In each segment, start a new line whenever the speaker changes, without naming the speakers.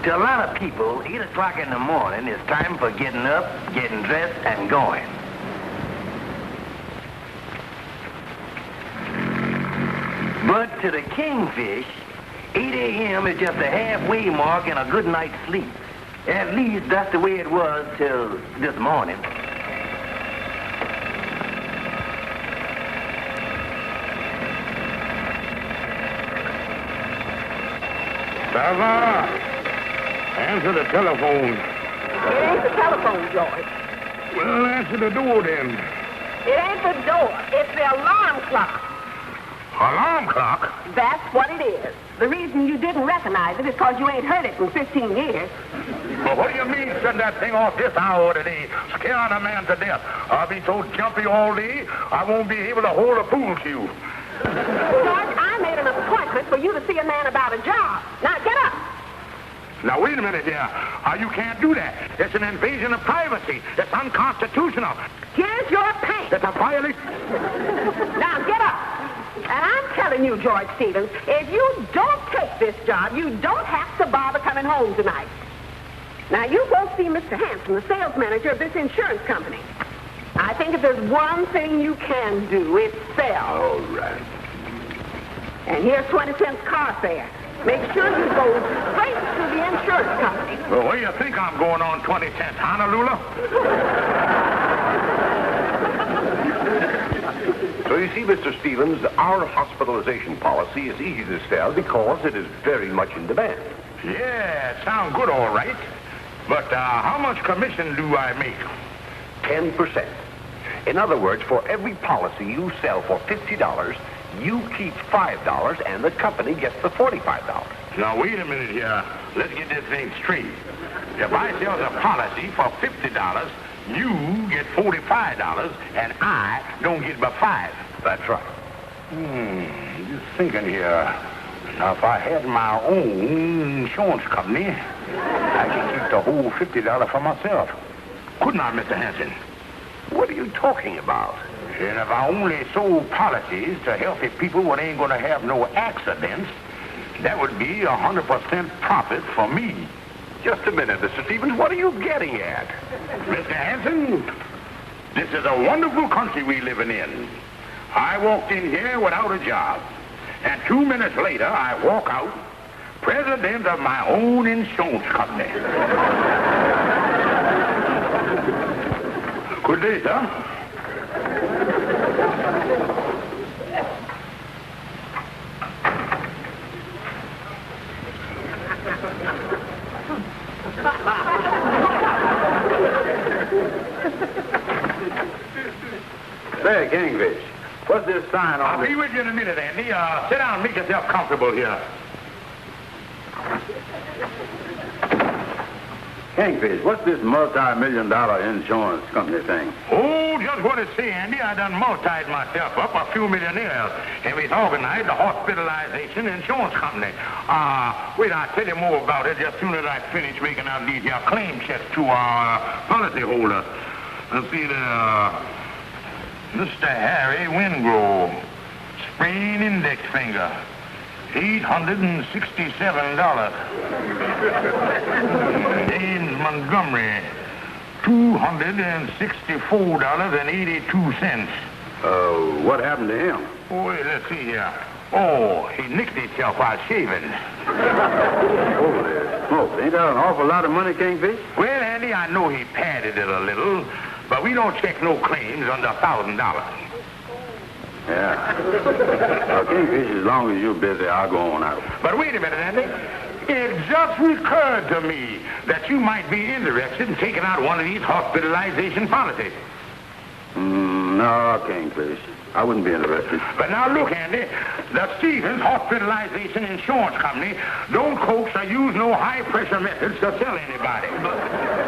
To a lot of people, 8 o'clock in the morning is time for getting up, getting dressed, and going. But to the Kingfish, 8 a.m. is just a halfway mark and a good night's sleep. At least that's the way it was till this morning.
Sarah, answer the telephone.
It ain't the telephone, George.
Well, answer the door then.
It ain't the door. It's the alarm clock.
Alarm clock?
That's what it is. The reason you didn't recognize it is because you ain't heard it in 15 years.
Well, what do you mean, shut that thing off this hour today? Scaring a man to death. I'll be so jumpy all day, I won't be able to hold a pool cue.
George, I made an appointment for you to see a man about a job. Now, get up.
Now, wait a minute here. You can't do that. It's an invasion of privacy. It's unconstitutional.
Here's your pants.
It's a violation.
Now, get up. And I'm telling you, George Stevens, if you don't take this job, you don't have to bother coming home tonight. Now, you go see Mr. Hanson, the sales manager of this insurance company. I think if there's one thing you can do, it's sell.
All right.
And here's 20 cents car fare. Make sure you go straight to the insurance company.
Well, where do you think I'm going on 20 cents, Honolulu?
So you see, Mr. Stevens, our hospitalization policy is easy to sell because it is very much in demand.
Yeah, it sounds good, all right. But how much commission do I make?
10%. In other words, for every policy you sell for $50, you keep $5 and the company gets the $45.
Now, wait a minute here. Let's get this thing straight. If I sell the policy for $50, you get $45, and I don't get but $5.
That's right.
Just thinking here. Now, if I had my own insurance company, I could keep the whole $50 for myself. Couldn't I, Mr. Hanson?
What are you talking about?
And if I only sold policies to healthy people what ain't going to have no accidents, that would be 100% profit for me.
Just a minute, Mr. Stevens. What are you getting at?
Mr. Hanson, this is a wonderful country we living in. I walked in here without a job. And 2 minutes later, I walk out, president of my own insurance company. Good day, sir.
Say, Kingfish, what's this sign on?
I'll be with you in a minute, Andy. Sit down and make yourself comfortable here.
Kingfish, what's this multi-million-dollar insurance company thing?
Oh, just what it say, Andy. I done multiplied myself up a few millionaires, and we've organized the Hospitalization Insurance Company. Wait, I'll tell you more about it just as soon as I finish making out these here claim checks to our policyholders. Let's see there. Mr. Harry Wingrove, sprained index finger, $867. James Montgomery, $264.82.
What happened to him?
Oh, wait, let's see here. Oh, he nicked himself while shaving.
Holy smoke. Ain't that an awful lot of money, Kingfish?
Well, Andy, I know he padded it a little, but we don't check no claims under $1,000.
Yeah. Well, Kingfish, as long as you're busy, I'll go on out.
But wait a minute, Andy. It just recurred to me that you might be interested in taking out one of these hospitalization policies.
No, Kingfish. I wouldn't be interested.
But now look, Andy, the Stevens Hospitalization Insurance Company don't coax or use no high-pressure methods to sell anybody.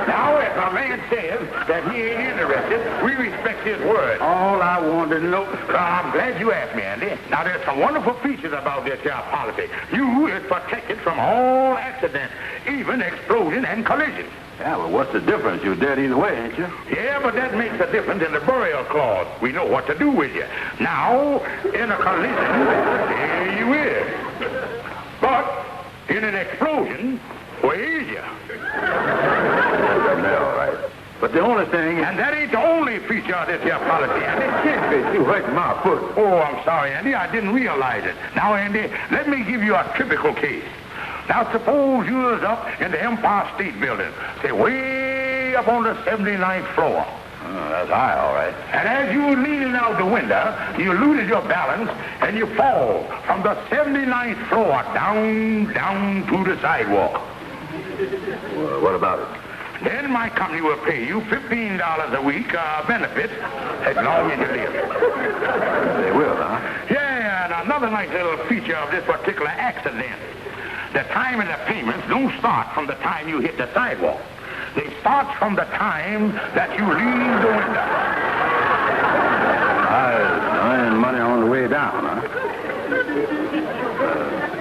Now, if a man says that he ain't interested, we respect his word.
All I wanted to know...
I'm glad you asked me, Andy. Now, there's some wonderful features about this here policy. You is protected from all accidents, even explosion and collision.
Yeah, well, what's the difference? You're dead either way, ain't you?
Yeah, but that makes a difference in the burial clause. We know what to do with you. Now, in a collision, here you is. But in an explosion, Where is you?
All right. But the only thing...
And that ain't the only feature of this here policy, Andy.
Kingfish, you hurt my foot.
Oh, I'm sorry, Andy. I didn't realize it. Now, Andy, let me give you a typical case. Now, suppose you was up in the Empire State Building, say, way up on the 79th floor.
Oh, that's high, all right.
And as you were leaning out the window, you lose your balance, and you fall from the 79th floor down to the sidewalk.
Well, what about it?
Then my company will pay you $15 a week benefits as long as you live.
They will, huh?
Yeah, and another nice little feature of this particular accident. The time of the payments don't start from the time you hit the sidewalk. They start from the time that you leave the window.
I earn money on the way down, huh?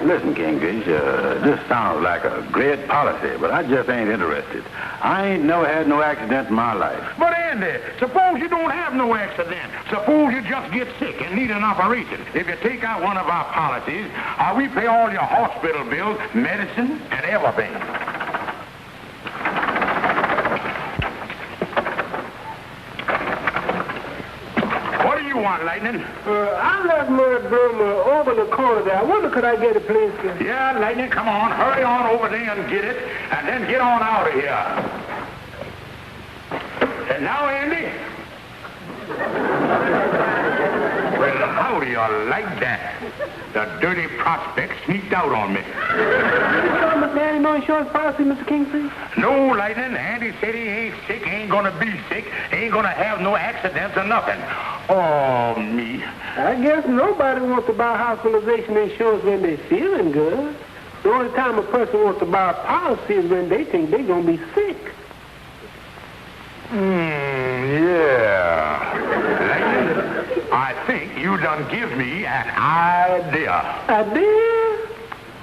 Listen, Kingfish, this sounds like a great policy, but I just ain't interested. I ain't never had no accident in my life.
But Andy, suppose you don't have no accident. Suppose you just get sick and need an operation. If you take out one of our policies, we pay all your hospital bills, medicine, and everything. What do you want, Lightning?
I left my brother over the corner there. I wonder could I get a place there?
Yeah, Lightning, come on. Hurry on over there and get it, and then get on out of here. And now, Andy? Well, how do you like that? The dirty prospect sneaked out on me.
You tell Mr. Daddy no insurance policy, Mr. Kingfish?
No, Lightning. Andy said he ain't sick, ain't gonna be sick, ain't gonna have no accidents or nothing. Oh, me.
I guess nobody wants to buy hospitalization insurance when they're feeling good. The only time a person wants to buy a policy is when they think they're gonna be sick.
Yeah. Lightning, I think you done give me an idea.
Idea?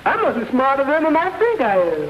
I must be smarter than I think I am.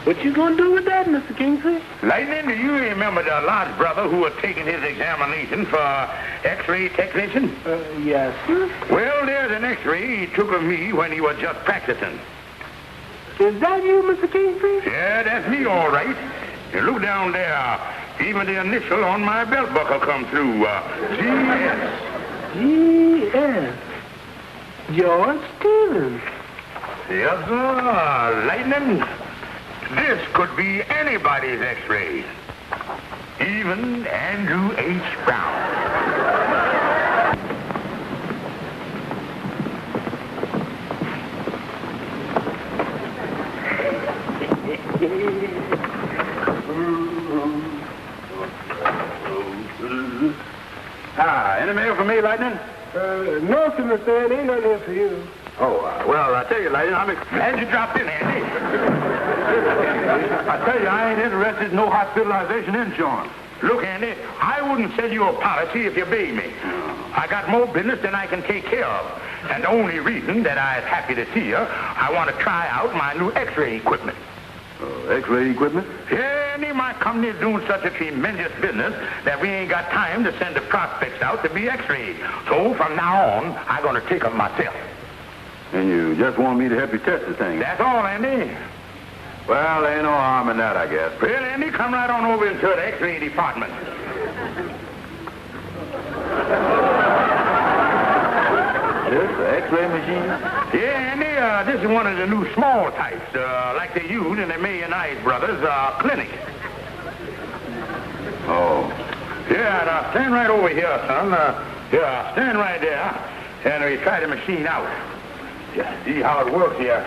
What you gonna do with that, Mr. Kingfish?
Lightning, do you remember the large brother who was taking his examination for X-ray technician?
Yes, sir.
Well, there's an X-ray he took of me when he was just practicing.
Is that you, Mr. Kingfish?
Yeah, that's me, all right. You look down there. Even the initial on my belt buckle come through. G.S.
G.S. George Stevens.
Yes, sir. Lightning. This could be anybody's X-ray. Even Andrew H. Brown.
Any mail for me, Lightning?
No, sir, Mr. Andy. Ain't nothing here for you.
Oh, well, I tell you, Lightning,
Glad you dropped in, Andy.
I tell you, I ain't interested in no hospitalization insurance.
Look, Andy, I wouldn't sell you a policy if you paid me. I got more business than I can take care of. And the only reason that I'm happy to see you, I want to try out my new X-ray equipment.
X-ray equipment?
Yeah, Andy, my company is doing such a tremendous business that we ain't got time to send the prospects out to be X-rayed. So from now on, I'm going to take them myself.
And you just want me to help you test the thing?
That's all, Andy.
Well, there ain't no harm in that, I guess.
Well, Andy, come right on over into the X-ray department.
This the X-ray machine?
Yeah, Andy, this is one of the new small types, like they use in the Mayonnaise Brothers clinic.
Oh.
Yeah, now stand right over here, son. Yeah, stand right there, and we try the machine out. Just see how it works here.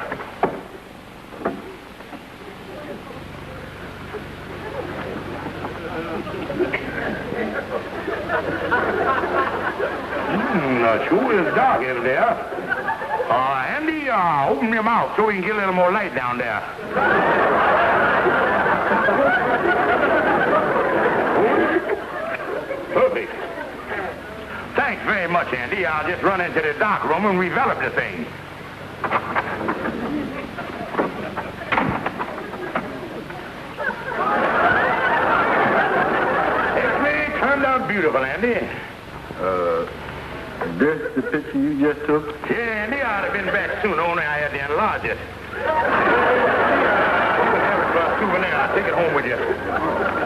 Sure is dark here, off so we can get a little more light down there. Perfect. Thanks very much, Andy. I'll just run into the dark room and revelop the thing. It turned out beautiful, Andy.
This the picture you just took?
Yeah, Andy, I'd have been back soon, only I had to enlarge it. For a souvenir. I'll take it home with you.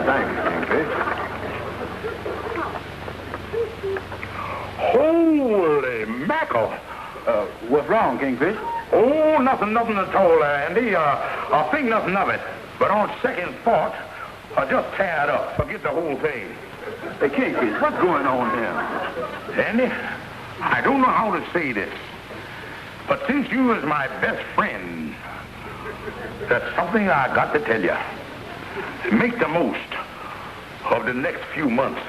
Thanks, Kingfish.
Holy mackerel.
What's wrong, Kingfish?
Oh, nothing at all, Andy. I think nothing of it. But on second thought, I'll just tear it up. Forget the whole thing.
Hey, Kingfish, what's going on here?
Andy, I don't know how to say this, but since you is my best friend, there's something I got to tell you. Make the most of the next few months.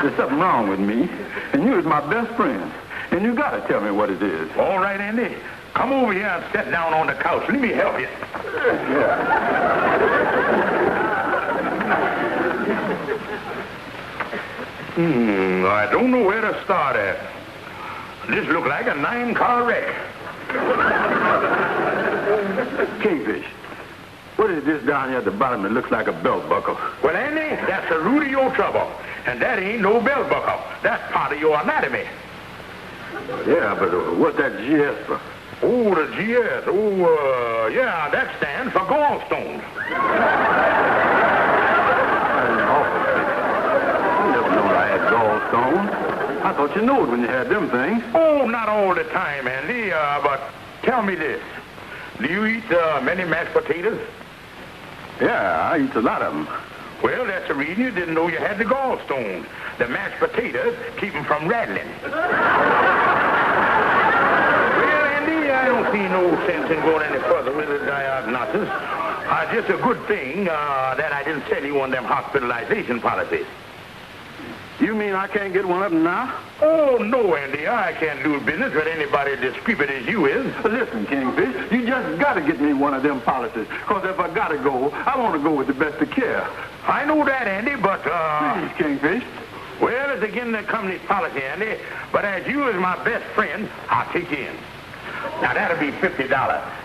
There's something wrong with me, and you is my best friend, and you got to tell me what it is.
All right, Andy. Come over here and sit down on the couch. Let me help you. I don't know where to start at. This look like a 9-car wreck.
Kingfish, what is this down here at the bottom that looks like a belt buckle?
Well, Andy, that's the root of your trouble. And that ain't no belt buckle. That's part of your anatomy.
Yeah, but what's that GS for?
Oh, the GS. Oh, yeah, that stands for gallstones.
I never known I had gallstones. I thought you knew it when you had them things.
Oh, not all the time, Andy. But tell me this. Do you eat many mashed potatoes?
Yeah, I eat a lot of them.
Well, that's the reason you didn't know you had the gallstones. The mashed potatoes keep them from rattling. Well, Andy, I don't see no sense in going any further with the diagnosis. Just a good thing that I didn't sell you one of them hospitalization policies.
You mean I can't get one of them now?
Oh, no, Andy. I can't do business with anybody as stupid as you is.
Listen, Kingfish, you just got to get me one of them policies. Because if I got to go, I want to go with the best of care.
I know that, Andy, but,
Please, Kingfish.
Well, it's against the company's policy, Andy. But as you is my best friend, I'll take you in. Now, that'll be $50.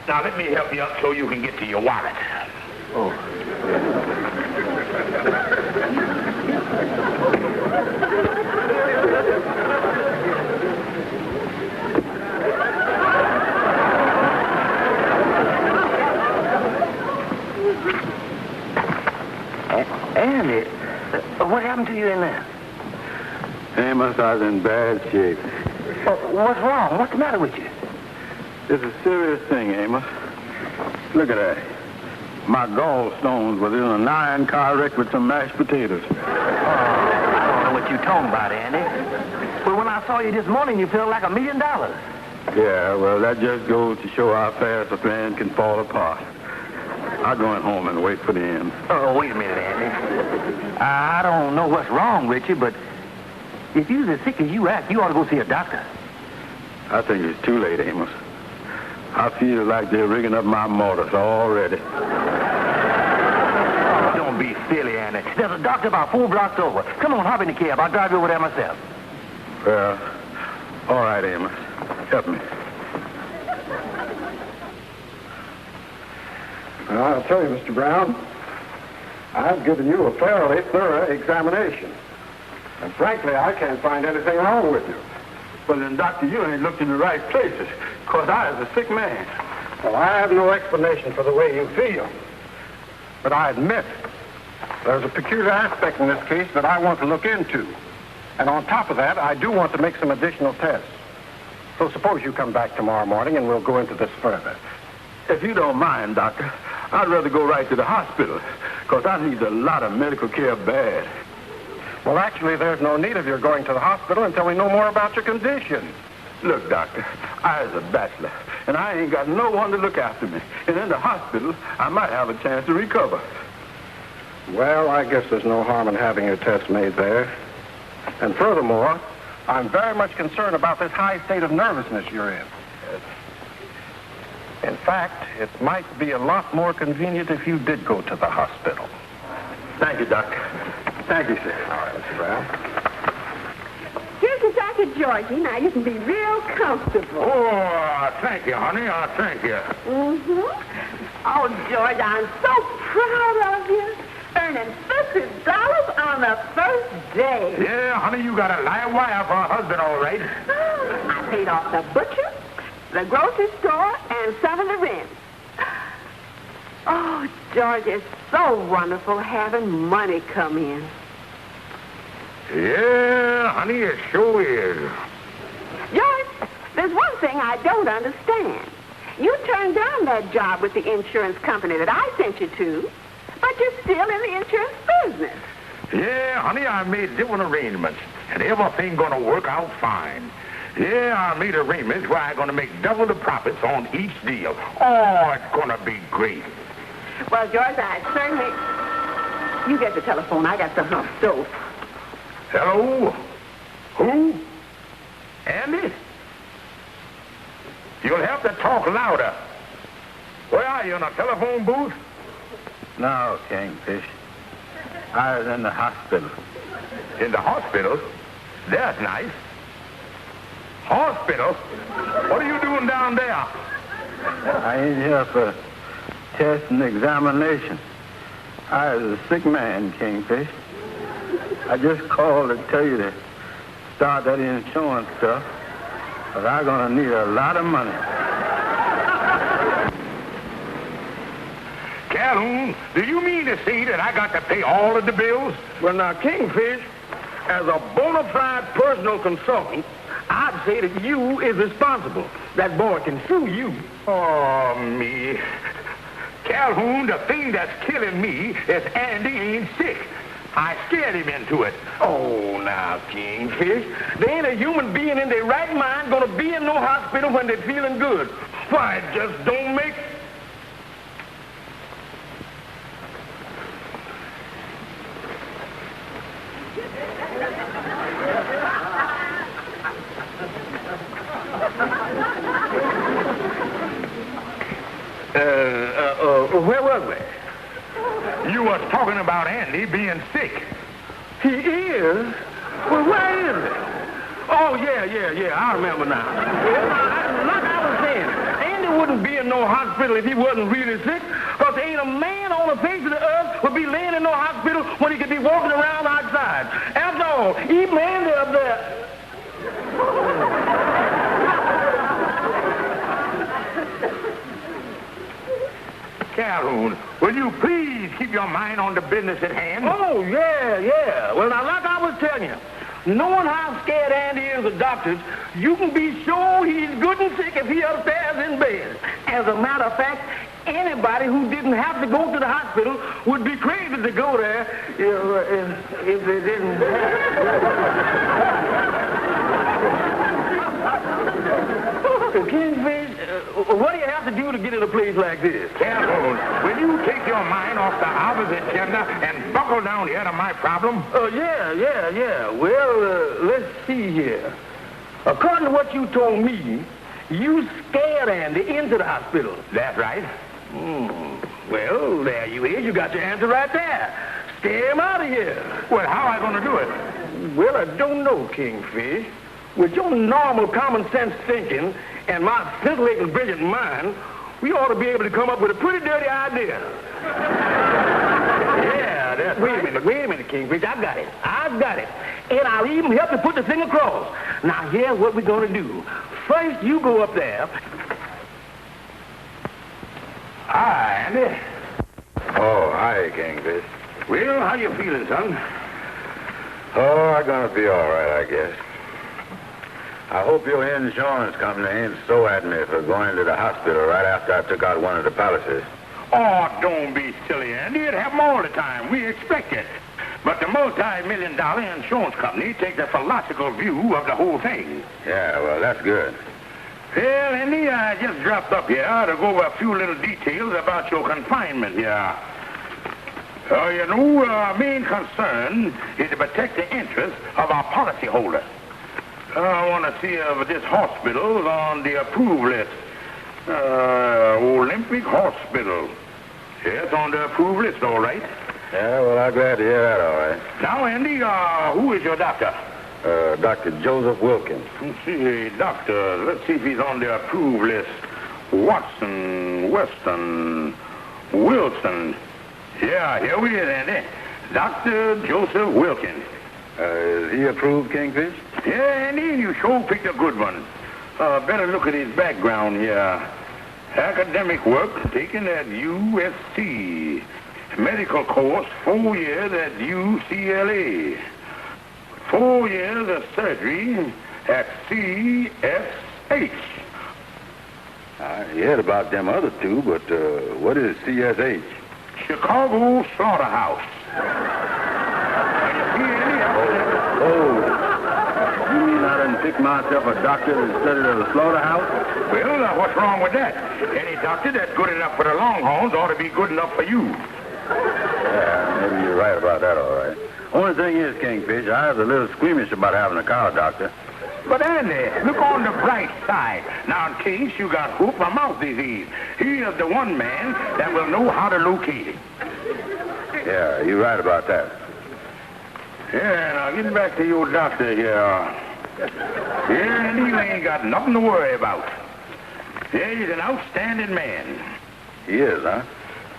Now, let me help you up so you can get to your wallet.
Oh.
Andy, what happened to you in there?
Amos, I was in bad shape.
What's wrong? What's the matter with you?
It's a serious thing, Amos. Look at that. My gallstones was in a 9-car wreck with some mashed potatoes.
Oh, I don't know what you're talking about, Andy. Well, when I saw you this morning, you felt like $1 million.
Yeah, well, that just goes to show how fast a plan can fall apart. I'm going home and wait for the end.
Oh, wait a minute, Andy. I don't know what's wrong with you, but if you're as sick as you act, you ought to go see a doctor.
I think it's too late, Amos. I feel like they're rigging up my mortars already.
Oh, don't be silly, Andy. There's a doctor about 4 blocks over. Come on, hop in the cab. I'll drive you over there myself.
Well, all right, Amos. Help me.
Well, I'll tell you, Mr. Brown, I've given you a fairly thorough examination. And frankly, I can't find anything wrong with you.
Well, then, Doctor, you ain't looked in the right places, because I was a sick man.
Well, I have no explanation for the way you feel. But I admit there's a peculiar aspect in this case that I want to look into. And on top of that, I do want to make some additional tests. So suppose you come back tomorrow morning and we'll go into this further.
If you don't mind, Doctor, I'd rather go right to the hospital, because I need a lot of medical care bad.
Well, actually, there's no need of your going to the hospital until we know more about your condition.
Look, Doctor, I was a bachelor, and I ain't got no one to look after me. And in the hospital, I might have a chance to recover.
Well, I guess there's no harm in having your test made there. And furthermore, I'm very much concerned about this high state of nervousness you're in. fact, it might be a lot more convenient if you did go to the hospital.
Thank you, Doc. Thank you, sir.
All right, Mr. Brown.
Here's your jacket, Georgie. Now, you can be real comfortable.
Oh, thank you, honey. Thank you.
Mm-hmm. Oh, George, I'm so proud of you. Earning $50 on the first day.
Yeah, honey, you got a live wire for a husband, all right.
I paid off the butcher, the grocery store, and some of the rent. Oh, George, it's so wonderful having money come in.
Yeah, honey, it sure is.
George, there's one thing I don't understand. You turned down that job with the insurance company that I sent you to, but you're still in the insurance business.
Yeah, honey, I made different arrangements, and everything gonna work out fine. Yeah, I made arrangements where I'm gonna make double the profits on each deal. Oh, it's gonna be great.
Well, George, I certainly... You get the telephone. I got something on the stove.
Hello? Who? Andy? You'll have to talk louder. Where are you, in a telephone booth?
No, Kingfish. I was in the hospital.
In the hospital? That's nice. Hospital? What are you doing down there?
I ain't here for test and examination. I was a sick man, Kingfish. I just called to tell you to start that insurance stuff, but I'm gonna need a lot of money.
Calhoun, do you mean to say that I got to pay all of the bills?
Well, now, Kingfish, as a bona fide personal consultant, I'd say that you is responsible. That boy can sue you.
Oh, me. Calhoun, the thing that's killing me is Andy ain't sick. I scared him into it.
Oh, now, Kingfish, there ain't a human being in their right mind gonna be in no hospital when they're feeling good. Why, it just don't make... Where was we?
You was talking about Andy being sick.
He is? Well, where is he? Oh, yeah, I remember now. Well, like I was saying, Andy wouldn't be in no hospital if he wasn't really sick, because there ain't a man on the face of the earth would be laying in no hospital when he could be walking around outside. After all, even Andy up there...
Calhoun, will you please keep your mind on the business at hand?
Oh, yeah. Well, now, like I was telling you, knowing how scared Andy is of doctors, you can be sure he's good and sick if he upstairs in bed. As a matter of fact, anybody who didn't have to go to the hospital would be crazy to go there if they didn't. Kingfish, what do you have to do to get in a place like this?
Calhoun, will you take your mind off the opposite agenda and buckle down here to my problem?
Yeah. Well, let's see here. According to what you told me, you scared Andy into the hospital.
That's right.
Well, there you is. You got your answer right there. Scare him out of here.
Well, how am I going to do it?
Well, I don't know, Kingfish. With your normal common sense thinking and my scintillating brilliant mind, we ought to be able to come up with a pretty dirty idea. Yeah, that's right. Wait a minute, Kingfish. I've got it. And I'll even help you put the thing across. Now, here's what we're going to do. First, you go up there.
Hi, Andy.
Oh, hi, Kingfish.
Well, how you feeling, son?
Oh, I'm gonna be all right, I guess. I hope your insurance company ain't so at me for going to the hospital right after I took out one of the policies.
Oh, don't be silly, Andy. It happens all the time. We expect it. But the multi-million-dollar insurance company takes a philosophical view of the whole thing.
Yeah, well, that's good.
Well, Andy, I just dropped up here to go over a few little details about your confinement here. Our main concern is to protect the interests of our policyholders. I want to see if this hospital is on the approved list. Olympic Hospital. Yes, on the approved list, all right.
Yeah, well, I'm glad to hear that, all right.
Now, Andy, who is your doctor?
Dr. Joseph Wilkins.
Let's see, doctor. Let's see if he's on the approved list. Watson, Weston, Wilson. Yeah, here we are, Andy. Dr. Joseph Wilkins.
Is he approved, Kingfish?
Yeah, Andy, you sure picked a good one. Better look at his background here. Academic work taken at USC. Medical course, 4 years at UCLA. 4 years of surgery at CSH.
I heard about them other two, but what is CSH?
Chicago Slaughterhouse.
Oh, you mean I didn't pick myself a doctor instead of the slaughterhouse?
Well, what's wrong with that? Any doctor that's good enough for the Longhorns ought to be good enough for you.
Yeah, maybe you're right about that, all right. Only thing is, Kingfish, I was a little squeamish about having a cow doctor.
But Andy, look on the bright side. Now, in case you got hoof or mouth disease, he is the one man that will know how to locate it.
Yeah, you're right about that.
Yeah, now getting back to your doctor here. Yeah, and he ain't got nothing to worry about. Yeah, he's an outstanding man.
He is, huh?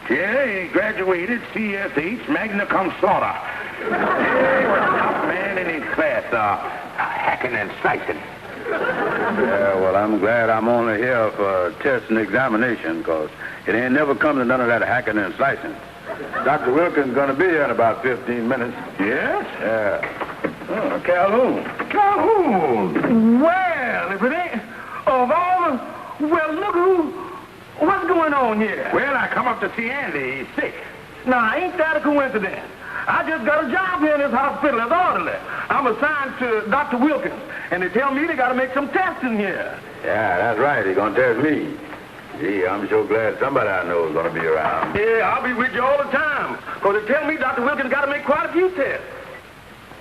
Yeah, he graduated CSH magna cum laude. Yeah, he was a top man in his class, hacking and slicing.
Yeah, well, I'm glad I'm only here for test and examination, because it ain't never come to none of that hacking and slicing. Dr. Wilkins is going to be here in about 15 minutes.
Yes?
Yeah. Oh, Calhoun.
Calhoun! Well, if it ain't of all the... Well, look what's going on here?
Well, I come up to see Andy. He's sick.
Now, ain't that a coincidence? I just got a job here in this hospital as orderly. I'm assigned to Dr. Wilkins, and they tell me they got to make some tests in here.
Yeah, that's right. He's going to test me. Gee, I'm so glad somebody I know is going to be around.
Yeah, I'll be with you all the time, because they tell me Dr. Wilkins got to make quite a few tests.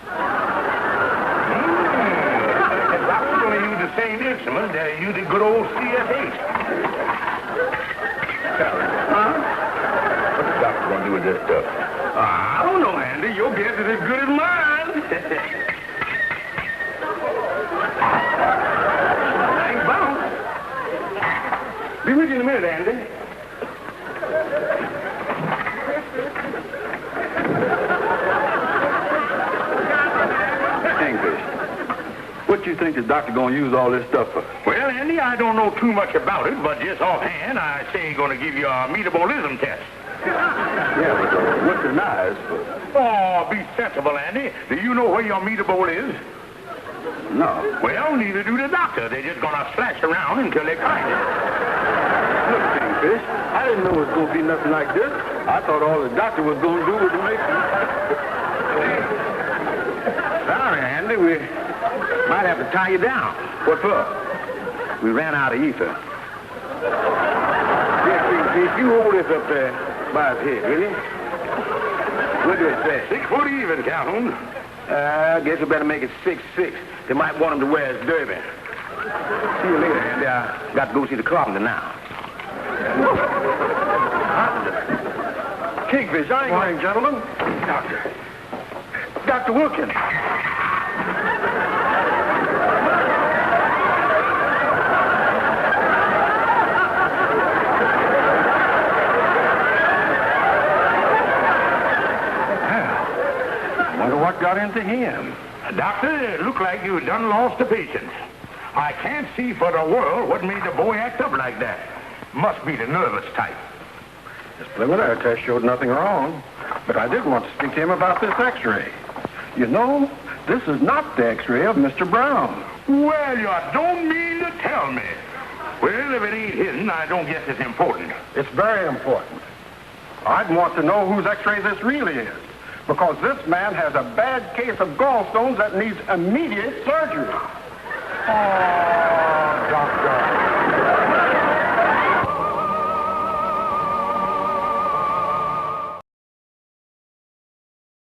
The doctor's going to use the same instrument that used the good old CSH.
Huh? What's the doctor going to do with this stuff?
I don't know, Andy. Your guess is as good as mine. Ain't bound. Be with you in a minute, Andy.
Kingfish, what you think the doctor going to use all this stuff for?
Well, Andy, I don't know too much about it, but just offhand, I say he's going to give you a metabolism test.
Yeah, but what's the knives for?
Oh, be sensible, Andy. Do you know where your metabole is?
No.
Well, neither do the doctor. They're just going to slash around until they find it.
Look, Kingfish, I didn't know it was going to be nothing like this. I thought all the doctor was going to do was make me.
Sorry, Andy, we might have to tie you down.
What for?
We ran out of ether. Here, Kingfish, you hold this up there by his head, will you? What do it say? 6 foot even, Calhoun. I guess we better make it 6'6". They might want him to wear his derby. See you later, Andy. I got to go see the carpenter now.
Kingfish, I ain't going, gentlemen.
Doctor.
Dr. Wilkins. What got into him?
Doctor, it looked like you done lost a patient. I can't see for the world what made the boy act up like that. Must be the nervous type.
This preliminary test showed nothing wrong, but I did want to speak to him about this x-ray. You know, this is not the x-ray of Mr. Brown.
Well, you don't mean to tell me. Well, if it ain't hidden, I don't guess it's important.
It's very important. I'd want to know whose x-ray this really is, because this man has a bad case of gallstones that needs immediate surgery. Oh, doctor.